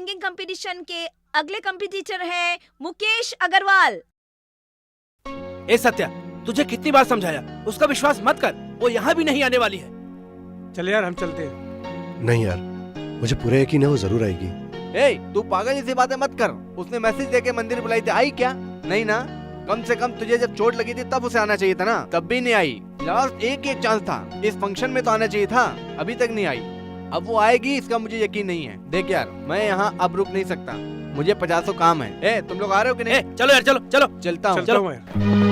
Singing competition के अगले competitor हैं मुकेश अग्रवाल। ए सत्या, तुझे कितनी बार समझाया, उसका विश्वास मत कर, वो यहाँ भी नहीं आने वाली है। चले यार, हम चलते हैं। नहीं यार, मुझे पूरा यकीन है वो जरूर आएगी। तू पागल जैसी बातें मत कर। उसने मैसेज देके मंदिर बुलाई थी, आई क्या? नहीं ना। कम से कम तुझे जब चोट लगी थी तब उसे आना चाहिए था ना, तब भी नहीं आई। लास्ट एक चांस था, इस फंक्शन में तो आना चाहिए था, अभी तक नहीं आई। अब वो आएगी इसका मुझे यकीन नहीं है। देख यार, मैं यहाँ अब रुक नहीं सकता, मुझे 50 काम है। तुम लोग आ रहे हो कि नहीं? चलो यार, चलो चलो। चलता हूँ। चलो यार।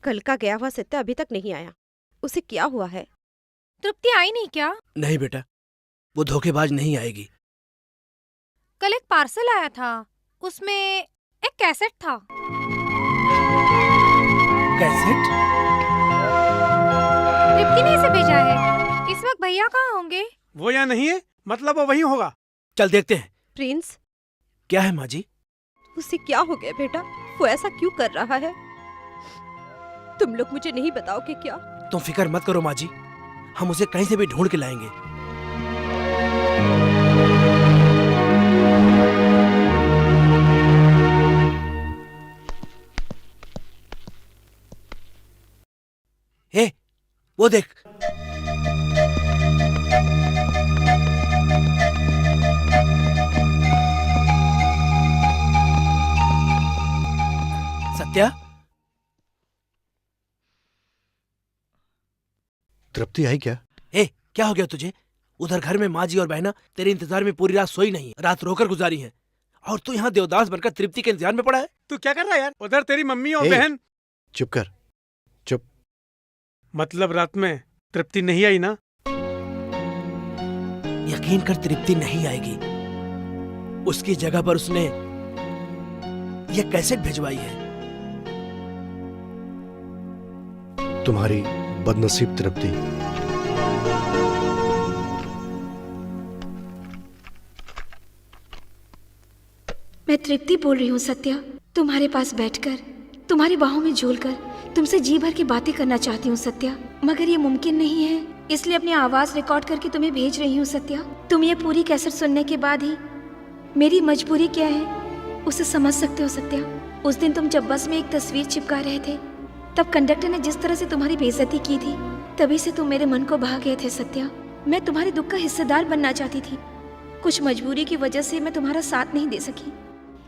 कल का गया हुआ सत्या अभी तक नहीं आया। उसे क्या हुआ है? तृप्ति आई नहीं क्या? नहीं बेटा, वो धोखेबाज नहीं आएगी। कल एक पार्सल आया था, उसमें एक कैसेट था। कैसेट? तृप्ति ने इसे भेजा है। इस वक्त भैया कहाँ होंगे? वो यहाँ नहीं है, मतलब वो वहीं होगा। चल देखते हैं। प्रिंस, क्या है माँ जी? उसे क्या हो गया बेटा? वो ऐसा क्यों कर रहा है? तुम लोग मुझे नहीं बताओगे क्या? तुम फिक्र मत करो माँ जी, हम उसे कहीं से भी ढूंढ के लाएंगे। वो देख। सत्या, तृप्ति आई क्या? क्या हो गया तुझे? उधर घर में माँ जी और बहना तेरे इंतजार में पूरी रात सोई नहीं, रात रोकर गुजारी है, और तू यहाँ देवदास बनकर तृप्ति के इंतजार में पड़ा है। तू क्या कर रहा है यार? उधर तेरी मम्मी और बहन। चुप कर, चुप। मतलब रात में तृप्ति नहीं आई ना? यकीन कर, तृप्ति नहीं आएगी। उसकी जगह पर उसने ये कैसेट भिजवाई है। तुम्हारी बदनसीब तृप्ति। मैं तृप्ति बोल रही हूँ सत्या, तुम्हारे पास बैठकर, तुम्हारी बाहों में झूलकर तुमसे जी भर की बातें करना चाहती हूँ सत्या, मगर ये मुमकिन नहीं है, इसलिए अपनी आवाज रिकॉर्ड करके तुम्हें भेज रही हूँ सत्या। तुम ये पूरी कैसेट सुनने के बाद ही मेरी मजबूरी क्या है उसे समझ सकते हो सत्या। उस दिन तुम जब बस में एक तस्वीर चिपका रहे थे, तब कंडक्टर ने जिस तरह से तुम्हारी बेइज्जती की थी, तभी से तुम मेरे मन को भा गए थे सत्या। मैं तुम्हारे दुख का हिस्सेदार बनना चाहती थी, कुछ मजबूरी की वजह से मैं तुम्हारा साथ नहीं दे सकी,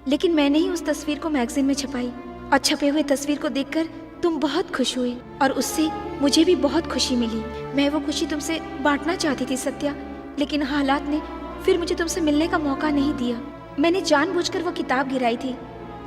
लेकिन मैंने ही उस तस्वीर को मैगजीन में छपाई, और छपे हुए तस्वीर को देखकर तुम बहुत खुश हुए और उससे मुझे भी बहुत खुशी मिली। मैं वो खुशी तुमसे बांटना चाहती थी सत्या, लेकिन हालात ने फिर मुझे तुमसे मिलने का मौका नहीं दिया। मैंने जानबूझकर वो किताब गिराई थी।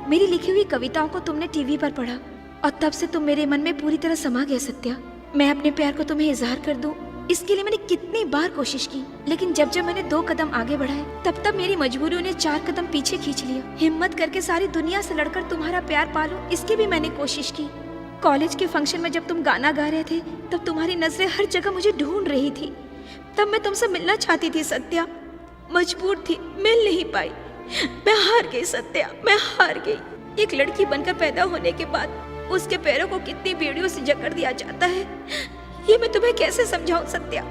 मेरी लिखी हुई कविताओं को तुमने टीवी पर पढ़ा और तब से तुम मेरे मन में पूरी तरह समा गए सत्या। मैं अपने प्यार को तुम्हें इजहार कर दूं, इसके लिए मैंने कितनी बार कोशिश की, लेकिन जब जब मैंने 2 कदम आगे बढ़ाए, तब तब मेरी मजबूरियों ने 4 कदम पीछे खींच लिया। हिम्मत करके सारी दुनिया से लड़कर तुम्हारा प्यार पालूं, इसकी भी मैंने कोशिश की। कॉलेज के फंक्शन में जब तुम गाना गा रहे थे, तब तुम्हारी नजरें हर जगह मुझे ढूंढ रही थी। तब मैं तुमसे मिलना चाहती थी सत्या, मजबूर थी, मिल नहीं पाई। मैं हार गई सत्या, मैं हार गई। एक लड़की बनकर पैदा होने के बाद उसके पैरों को कितनी बेड़ियों से जकड़ दिया जाता है, ये मैं तुम्हें कैसे समझाऊं सत्या।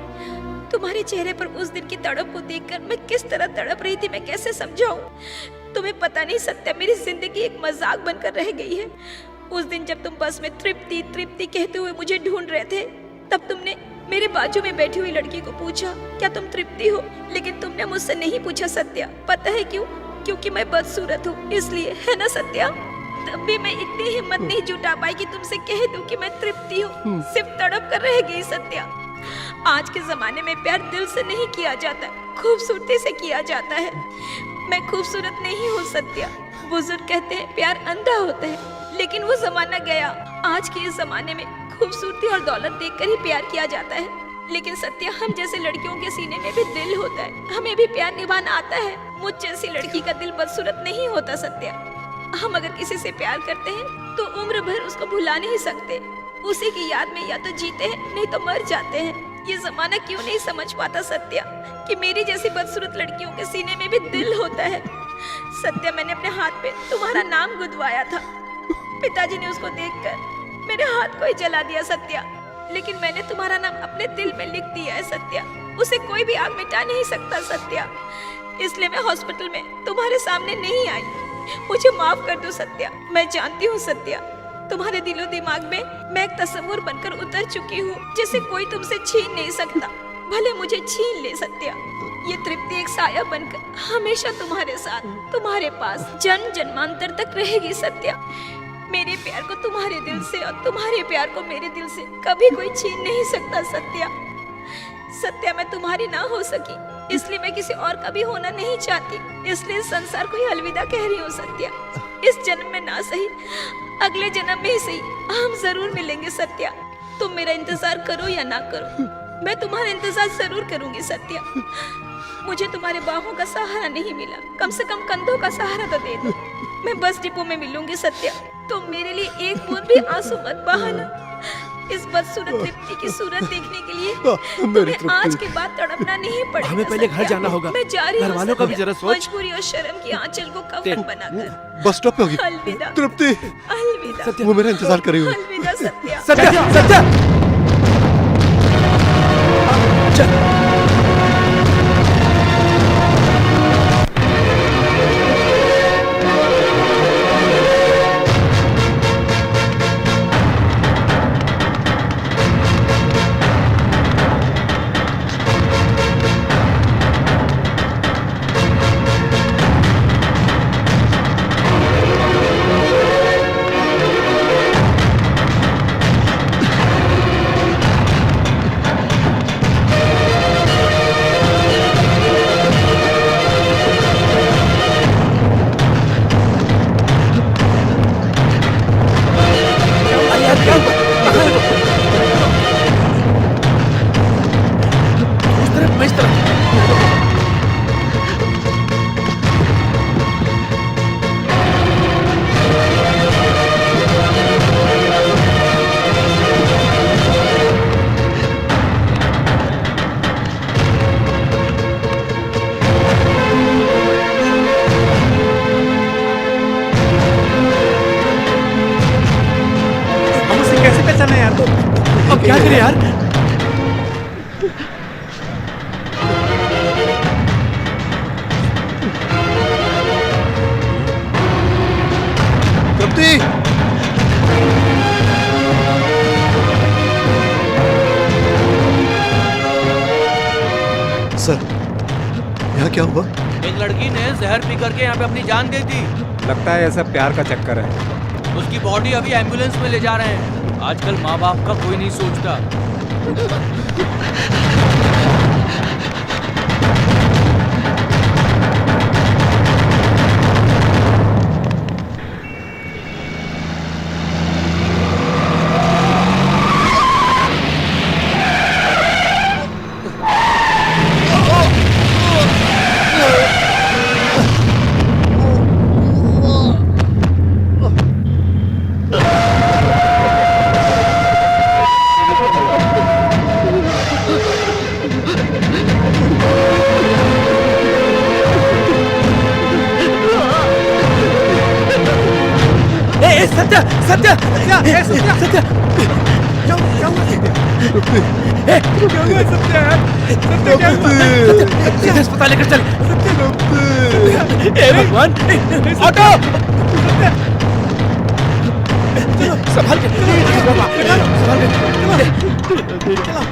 तुम्हारे चेहरे पर उस दिन की तड़प को देखकर मैं किस तरह तड़प रही थी, मैं कैसे समझाऊं। तुम्हें पता नहीं सत्या, मेरी जिंदगी एक मजाक बनकर रह गई है। उस दिन जब तुम बस में तृप्ति तृप्ति कहते हुए मुझे ढूंढ रहे थे, तब तुमने मेरे बाजू में बैठी हुई लड़की को पूछा, क्या तुम तृप्ति हो? लेकिन तुमने मुझसे नहीं पूछा सत्या। पता है क्यों? क्योंकि मैं बदसूरत हूँ, इसलिए, है ना सत्या? तब भी मैं इतनी हिम्मत नहीं जुटा पाई कि तुमसे कह दूं कि मैं तृप्ति हूँ। सिर्फ तड़प कर रह गई सत्या। आज के जमाने में प्यार दिल से नहीं किया जाता, खूबसूरती से किया जाता है। मैं खूबसूरत नहीं हूँ सत्या। बुजुर्ग कहते हैं प्यार अंधा होता है, लेकिन वो जमाना गया। आज के इस जमाने में खूबसूरती और दौलत देखकर ही प्यार किया जाता है, लेकिन सत्या हम जैसे लड़कियों के सीने में भी दिल होता है, हमें भी प्यार निभाना आता है। मुझ जैसी लड़की का दिल बदसूरत नहीं होता सत्या। हम अगर किसी से प्यार करते हैं तो उम्र भर उसको भुला नहीं सकते, उसी की याद में या तो जीते हैं नहीं तो मर जाते हैं। ये जमाना क्यों नहीं समझ पाता सत्या कि मेरी जैसी बदसूरत लड़कियों के सीने में भी दिल होता है। सत्या, मैंने अपने हाथ पे तुम्हारा नाम गुदवाया था, पिताजी ने उसको देखकर मेरे हाथ को ही जला दिया सत्या, लेकिन मैंने तुम्हारा नाम अपने दिल में लिख दिया है सत्या, उसे कोई भी आग मिटा नहीं सकता सत्या। इसलिए मैं हॉस्पिटल में तुम्हारे सामने नहीं आई, मुझे माफ कर दो सत्या। मैं जानती हूँ सत्या, तुम्हारे दिलो दिमाग में मैं एक तस्वीर बनकर उतर चुकी हूँ जिसे कोई तुमसे छीन नहीं सकता, भले मुझे छीन ले सत्या। ये तृप्ति एक साया बनकर हमेशा तुम्हारे साथ, तुम्हारे पास जन्म जन्मांतर तक रहेगी सत्या। मेरे प्यार को तुम्हारे दिल से और तुम्हारे प्यार को मेरे दिल से कभी कोई छीन नहीं सकता सत्या। सत्या, मैं तुम्हारी ना हो सकी इसलिए मैं किसी और का भी होना नहीं चाहती, इसलिए संसार को ही अलविदा कह रही हूँ सत्या। इस जन्म में ना सही, अगले जन्म में ही सही, हम जरूर मिलेंगे सत्या। तुम मेरा इंतजार करो या ना करो, मैं तुम्हारा इंतजार जरूर करूंगी सत्या। मुझे तुम्हारे बाहों का सहारा नहीं मिला, कम से कम कंधों का सहारा तो दे दो। मैं बस डिपो में मिलूंगी सत्या, तुम मेरे लिए एक बूंद भी आंसू मत बहाना। इस बदसूरत तृप्ति की सूरत देखने के लिए तुम्हें आज के बाद तड़पना नहीं पड़ेगा। हमें पहले घर जाना होगा, मैं जा रही हूँ घर वालों का भी सत्या। जरा सोच। मजबूरी और शर्म की आंचल को कफन बनाकर बस स्टॉप पे होगी अलविदा तृप्ति, अलविदा। वो मेरा इंतजार कर रही होगी। अलविदा सत्या। सत्या, सत्या, चल। अब क्या करें यार? तृप्ति, सर यहाँ क्या हुआ? एक लड़की ने जहर पी करके यहाँ पे अपनी जान दे दी। लगता है ऐसा प्यार का चक्कर है। उसकी बॉडी अभी एम्बुलेंस में ले जा रहे हैं। आजकल माँ बाप का कोई नहीं सोचता। सत्या, सत्या, सत्या, सत्या, क्या हुआ? सत्या, क्या हुआ? अस्पताल लेकर चल। हे भगवान, ऑटो! संभाल के, संभाल के, चलो।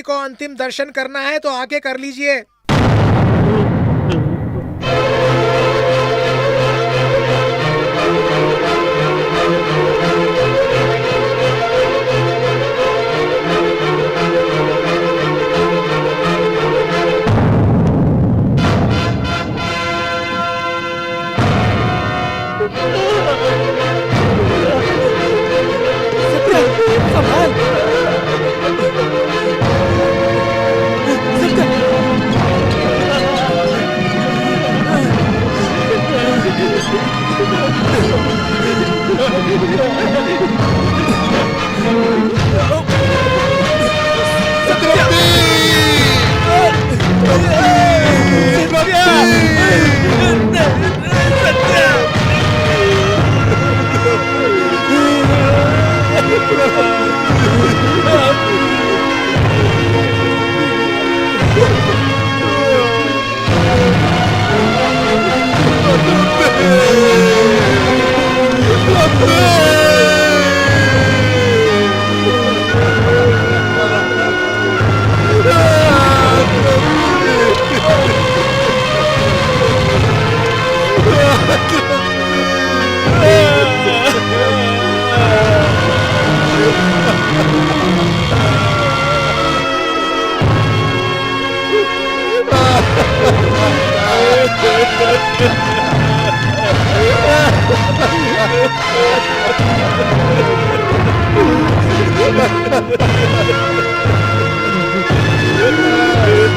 को अंतिम दर्शन करना है तो आके कर लीजिए। Ha ha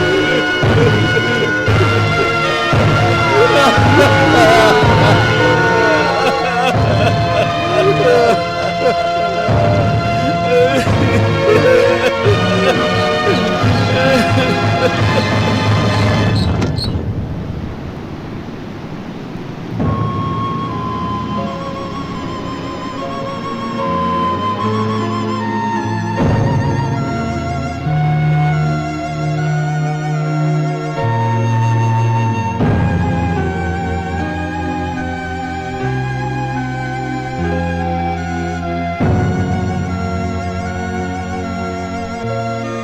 ha!